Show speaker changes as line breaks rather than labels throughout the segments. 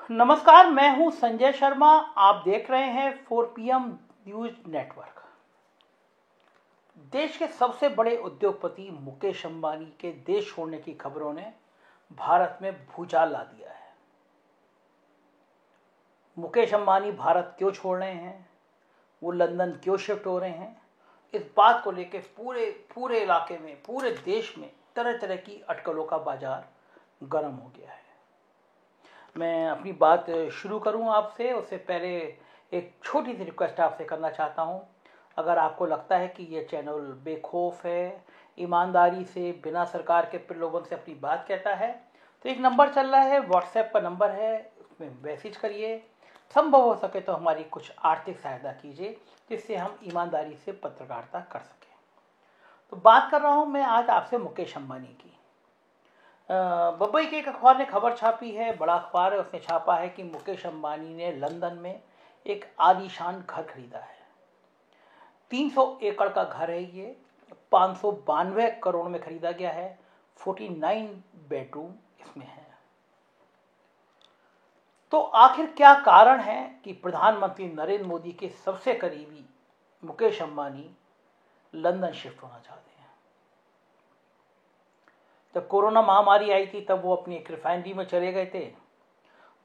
नमस्कार, मैं हूं संजय शर्मा। आप देख रहे हैं 4PM न्यूज नेटवर्क। देश के सबसे बड़े उद्योगपति मुकेश अंबानी के देश छोड़ने की खबरों ने भारत में भूचाल ला दिया है। मुकेश अंबानी भारत क्यों छोड़ रहे हैं, वो लंदन क्यों शिफ्ट हो रहे हैं, इस बात को लेकर पूरे इलाके में, पूरे देश में तरह तरह की अटकलों का बाजार गर्म हो गया है। मैं अपनी बात शुरू करूं आपसे, उससे पहले एक छोटी सी रिक्वेस्ट आपसे करना चाहता हूं। अगर आपको लगता है कि ये चैनल बेखौफ है, ईमानदारी से बिना सरकार के प्रलोभन से अपनी बात कहता है, तो एक नंबर चल रहा है, व्हाट्सएप का नंबर है, उसमें मैसेज करिए। संभव हो सके तो हमारी कुछ आर्थिक सहायता कीजिए, जिससे हम ईमानदारी से पत्रकारिता कर सकें। तो बात कर रहा हूं मैं आज आपसे मुकेश अंबानी की। बम्बई के एक अखबार ने खबर छापी है, बड़ा अखबार है, उसने छापा है कि मुकेश अंबानी ने लंदन में एक आलीशान घर खरीदा है। 300 एकड़ का घर है ये, 592 करोड़ में खरीदा गया है। 49 बेडरूम इसमें है। तो आखिर क्या कारण है कि प्रधानमंत्री नरेंद्र मोदी के सबसे करीबी मुकेश अंबानी लंदन शिफ्ट होना चाहते हैं? जब कोरोना महामारी आई थी तब वो अपनी एक रिफाइनरी में चले गए थे।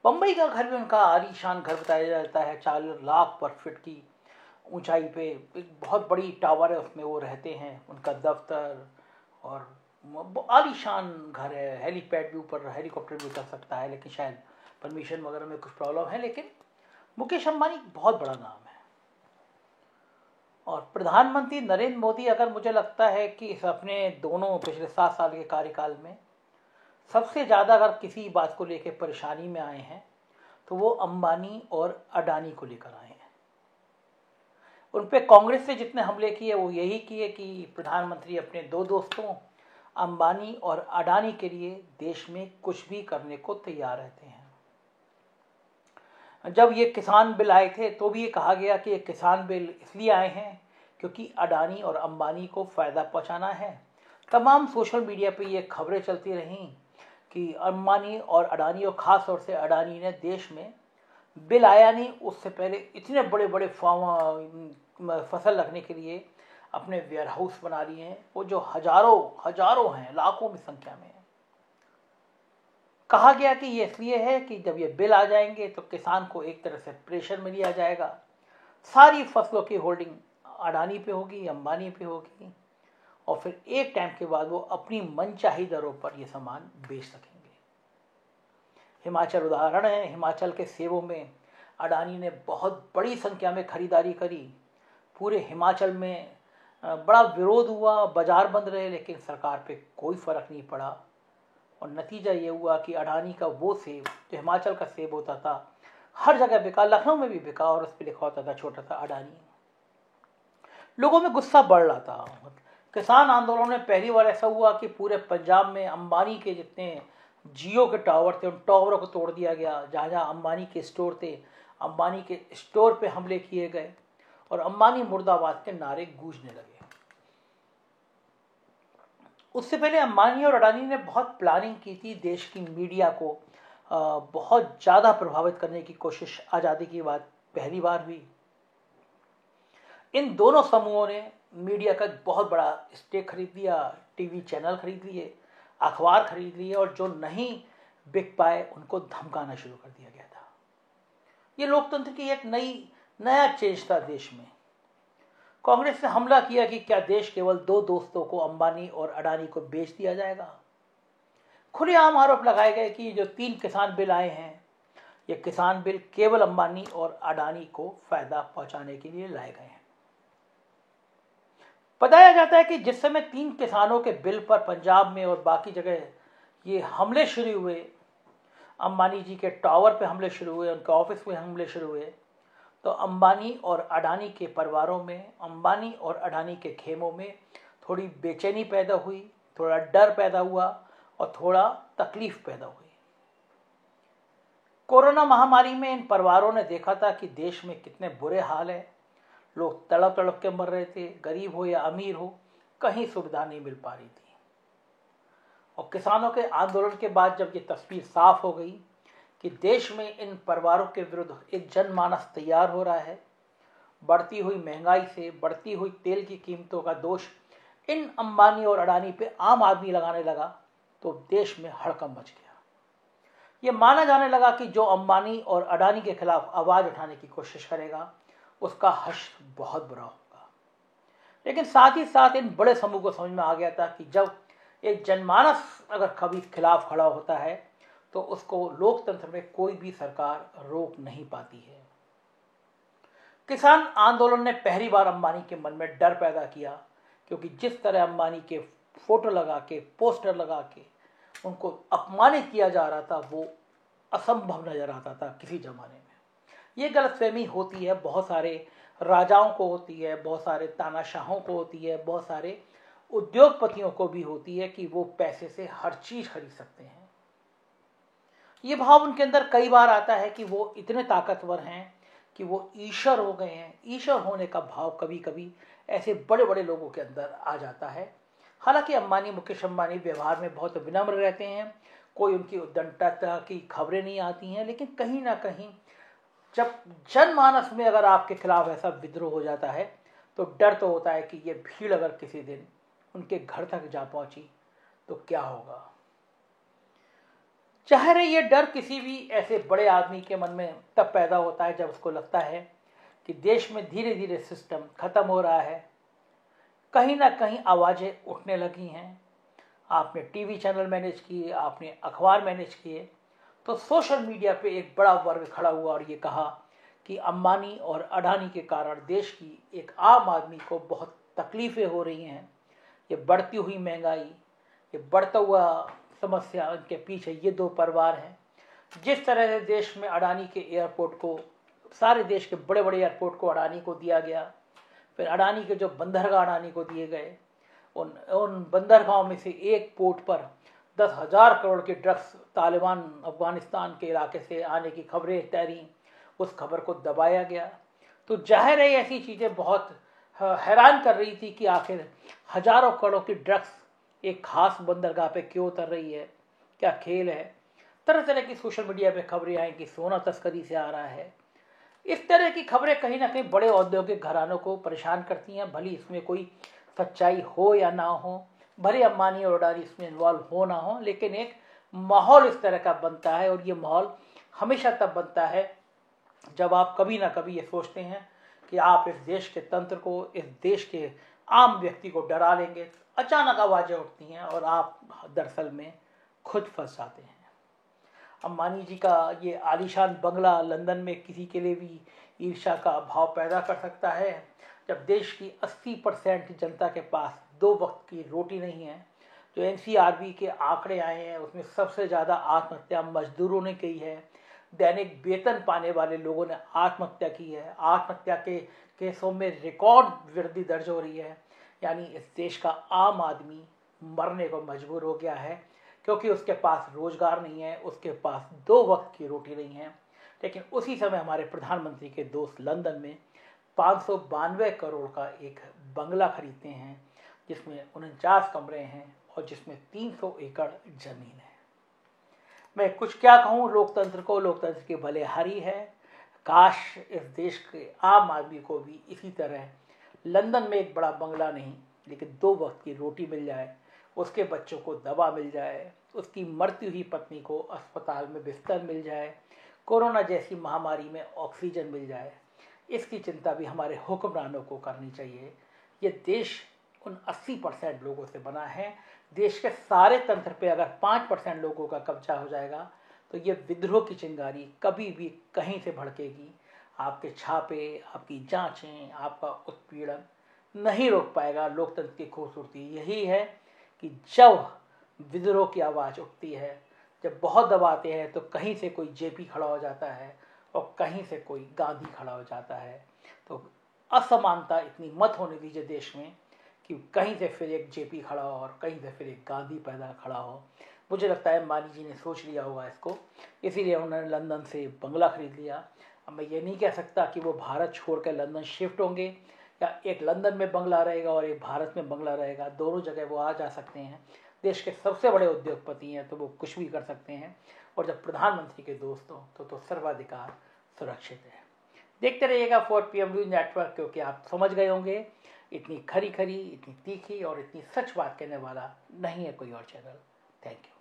बम्बई का घर भी उनका आलीशान घर बताया जाता है। 4 लाख पर फीट की ऊंचाई पे एक बहुत बड़ी टावर है, उसमें वो रहते हैं। उनका दफ्तर और आलीशान घर है। हेलीपैड भी ऊपर, हेलीकॉप्टर भी उतर सकता है, लेकिन शायद परमिशन वगैरह में कुछ प्रॉब्लम है। लेकिन मुकेश अंबानी बहुत बड़ा नाम है। और प्रधानमंत्री नरेंद्र मोदी, अगर मुझे लगता है कि इस अपने दोनों पिछले 7 साल के कार्यकाल में सबसे ज़्यादा अगर किसी बात को लेकर परेशानी में आए हैं तो वो अंबानी और अडानी को लेकर आए हैं। उन पे कांग्रेस से जितने हमले किए वो यही किए कि प्रधानमंत्री अपने 2 दोस्तों अंबानी और अडानी के लिए देश में कुछ भी करने को तैयार रहते हैं। जब ये किसान बिल आए थे तो भी ये कहा गया कि ये किसान बिल इसलिए आए हैं क्योंकि अडानी और अंबानी को फ़ायदा पहुंचाना है। तमाम सोशल मीडिया पे ये खबरें चलती रहीं कि अंबानी और अडानी, और ख़ास तौर से अडानी ने देश में बिल आया नहीं उससे पहले इतने बड़े बड़े फसल रखने के लिए अपने वेयर हाउस बना लिए हैं, वो जो हजारों हैं, लाखों की संख्या में। कहा गया कि ये इसलिए है कि जब ये बिल आ जाएंगे तो किसान को एक तरह से प्रेशर में लिया जाएगा। सारी फसलों की होल्डिंग अडानी पे होगी, अंबानी पे होगी, और फिर एक टाइम के बाद वो अपनी मनचाही दरों पर ये सामान बेच सकेंगे। हिमाचल उदाहरण है। हिमाचल के सेबों में अडानी ने बहुत बड़ी संख्या में खरीदारी करी। पूरे हिमाचल में बड़ा विरोध हुआ, बाजार बंद रहे, लेकिन सरकार पे कोई फर्क नहीं पड़ा। और नतीजा ये हुआ कि अडानी का वो सेब जो हिमाचल का सेब होता था हर जगह बिका, लखनऊ में भी बिका, और उस पर लिखा होता था छोटा सा अडानी। लोगों में गुस्सा बढ़ रहा था। किसान आंदोलन में पहली बार ऐसा हुआ कि पूरे पंजाब में अंबानी के जितने जियो के टावर थे उन टावरों को तोड़ दिया गया। जहाँ जहाँ अंबानी के स्टोर थे, अंबानी के स्टोर पे हमले किए गए और अंबानी मुर्दाबाद के नारे गूंजने लगे। उससे पहले अंबानी और अडानी ने बहुत प्लानिंग की थी। देश की मीडिया को बहुत ज़्यादा प्रभावित करने की कोशिश आज़ादी की बात पहली बार हुई। इन दोनों समूहों ने मीडिया का बहुत बड़ा स्टेक खरीद लिया, टीवी चैनल खरीद लिए, अखबार खरीद लिए, और जो नहीं बिक पाए उनको धमकाना शुरू कर दिया गया था। ये लोकतंत्र की एक नया चेंज था देश में। कांग्रेस ने हमला किया कि क्या देश केवल 2 दोस्तों को, अंबानी और अडानी को, बेच दिया जाएगा। खुलेआम आरोप लगाए गए कि जो 3 किसान बिल आए हैं, ये किसान बिल केवल अंबानी और अडानी को फायदा पहुंचाने के लिए लाए गए हैं। बताया जाता है कि जिस समय 3 किसानों के बिल पर पंजाब में और बाकी जगह ये हमले शुरू हुए, अंबानी जी के टावर पे हमले शुरू हुए, उनके ऑफिस में हमले शुरू हुए, तो अंबानी और अडानी के परिवारों में, अंबानी और अडानी के खेमों में थोड़ी बेचैनी पैदा हुई, थोड़ा डर पैदा हुआ और थोड़ा तकलीफ पैदा हुई। कोरोना महामारी में इन परिवारों ने देखा था कि देश में कितने बुरे हाल है। लोग तड़प तड़प के मर रहे थे, गरीब हो या अमीर हो, कहीं सुविधा नहीं मिल पा रही थी। और किसानों के आंदोलन के बाद जब ये तस्वीर साफ हो गई कि देश में इन परिवारों के विरुद्ध एक जनमानस तैयार हो रहा है। बढ़ती हुई महंगाई से, बढ़ती हुई तेल की कीमतों का दोष इन अंबानी और अडानी पे आम आदमी लगाने लगा तो देश में हड़कंप मच गया। ये माना जाने लगा कि जो अंबानी और अडानी के खिलाफ आवाज उठाने की कोशिश करेगा उसका हश्र बहुत बुरा होगा। लेकिन साथ ही साथ इन बड़े समूह को समझ में आ गया था कि जब एक जनमानस अगर कभी खिलाफ खड़ा होता है तो उसको लोकतंत्र में कोई भी सरकार रोक नहीं पाती है। किसान आंदोलन ने पहली बार अंबानी के मन में डर पैदा किया, क्योंकि जिस तरह अंबानी के फोटो लगा के, पोस्टर लगा के उनको अपमानित किया जा रहा था वो असंभव नजर आता था किसी जमाने में। ये गलतफहमी होती है, बहुत सारे राजाओं को होती है, बहुत सारे तानाशाहों को होती है, बहुत सारे उद्योगपतियों को भी होती है कि वो पैसे से हर चीज खरीद सकते हैं। ये भाव उनके अंदर कई बार आता है कि वो इतने ताकतवर हैं कि वो ईश्वर हो गए हैं। ईश्वर होने का भाव कभी कभी ऐसे बड़े बड़े लोगों के अंदर आ जाता है। हालांकि अंबानी, मुकेश अंबानी व्यवहार में बहुत विनम्र रहते हैं, कोई उनकी उद्दंडता की खबरें नहीं आती हैं, लेकिन कहीं ना कहीं जब जनमानस में अगर आपके खिलाफ ऐसा विद्रोह हो जाता है तो डर तो होता है कि ये भीड़ अगर किसी दिन उनके घर तक जा पहुंची तो क्या होगा। जाहिर है ये डर किसी भी ऐसे बड़े आदमी के मन में तब पैदा होता है जब उसको लगता है कि देश में धीरे धीरे सिस्टम खत्म हो रहा है, कहीं ना कहीं आवाजें उठने लगी हैं। आपने टीवी चैनल मैनेज किए, आपने अखबार मैनेज किए, तो सोशल मीडिया पे एक बड़ा वर्ग खड़ा हुआ और ये कहा कि अंबानी और अडानी के कारण देश की एक आम आदमी को बहुत तकलीफें हो रही हैं। ये बढ़ती हुई महंगाई, ये बढ़ता हुआ समस्या, उनके पीछे ये दो परिवार हैं। जिस तरह से देश में अडानी के एयरपोर्ट को, सारे देश के बड़े बड़े एयरपोर्ट को अडानी को दिया गया, फिर अडानी के जो बंदरगाह अडानी को दिए गए, उन बंदरगाहों में से एक पोर्ट पर 10,000 करोड़ के ड्रग्स तालिबान अफगानिस्तान के इलाके से आने की खबरें तैरी, उस खबर को दबाया गया। तो जाहिर है ऐसी चीज़ें बहुत हैरान कर रही थी कि आखिर हजारों करोड़ की ड्रग्स एक खास बंदरगाह पे क्यों उतर रही है, क्या खेल है। तरह तरह की सोशल मीडिया पे खबरें आई कि सोना तस्करी से आ रहा है। इस तरह की खबरें कहीं ना कहीं बड़े औद्योगिक घरानों को परेशान करती हैं, भली इसमें कोई सच्चाई हो या ना हो, भले अंबानी और अडानी इसमें इन्वॉल्व हो ना हो, लेकिन एक माहौल इस तरह का बनता है। और ये माहौल हमेशा तब बनता है जब आप कभी ना कभी ये सोचते हैं कि आप इस देश के तंत्र को, इस देश के आम व्यक्ति को डरा लेंगे। अचानक आवाजें उठती हैं और आप दरअसल में खुद फंस जाते हैं। अंबानी जी का ये आलीशान बंगला लंदन में किसी के लिए भी ईर्ष्या का भाव पैदा कर सकता है। जब देश की 80% जनता के पास 2 वक्त की रोटी नहीं है, जो एनसीआरबी के आंकड़े आए हैं उसमें सबसे ज़्यादा आत्महत्या मजदूरों ने की है। दैनिक वेतन पाने वाले लोगों ने आत्महत्या की है। आत्महत्या के केसों में रिकॉर्ड वृद्धि दर्ज हो रही है। यानी इस देश का आम आदमी मरने को मजबूर हो गया है, क्योंकि उसके पास रोजगार नहीं है, उसके पास 2 वक्त की रोटी नहीं है। लेकिन उसी समय हमारे प्रधानमंत्री के दोस्त लंदन में 592 करोड़ का एक बंगला खरीदते हैं, जिसमें 49 कमरे हैं और जिसमें 300 एकड़ जमीन है। मैं कुछ क्या कहूँ लोकतंत्र को, लोकतंत्र की भलेहारी है। काश इस देश के आम आदमी को भी इसी तरह लंदन में एक बड़ा बंगला नहीं लेकिन 2 वक्त की रोटी मिल जाए, उसके बच्चों को दवा मिल जाए, उसकी मरती हुई पत्नी को अस्पताल में बिस्तर मिल जाए, कोरोना जैसी महामारी में ऑक्सीजन मिल जाए। इसकी चिंता भी हमारे हुक्मरानों को करनी चाहिए। ये देश उन 80% लोगों से बना है। देश के सारे तंत्र पे अगर 5% लोगों का कब्जा हो जाएगा तो ये विद्रोह की चिंगारी कभी भी कहीं से भड़केगी। आपके छापे, आपकी जांचें, आपका उत्पीड़न नहीं रोक पाएगा। लोकतंत्र की खूबसूरती यही है कि जब विद्रोह की आवाज़ उठती है, जब बहुत दबाते हैं तो कहीं से कोई जेपी खड़ा हो जाता है और कहीं से कोई गांधी खड़ा हो जाता है। तो असमानता इतनी मत होने दीजिए देश में कि कहीं से फिर एक जेपी खड़ा हो और कहीं से फिर एक गांधी पैदा खड़ा हो। मुझे लगता है अंबानी जी ने सोच लिया होगा इसको, इसीलिए उन्होंने लंदन से बंगला खरीद लिया। अब मैं ये नहीं कह सकता कि वो भारत छोड़ कर लंदन शिफ्ट होंगे या एक लंदन में बंगला रहेगा और एक भारत में बंगला रहेगा, दोनों जगह वो आ जा सकते हैं। देश के सबसे बड़े उद्योगपति हैं तो वो कुछ भी कर सकते हैं, और जब प्रधानमंत्री के दोस्त हो तो सर्वाधिकार सुरक्षित है। देखते रहिएगा 4 PM न्यूज नेटवर्क, क्योंकि आप समझ गए होंगे इतनी खरी खरी, इतनी तीखी और इतनी सच बात कहने वाला नहीं है कोई और चैनल। Thank you.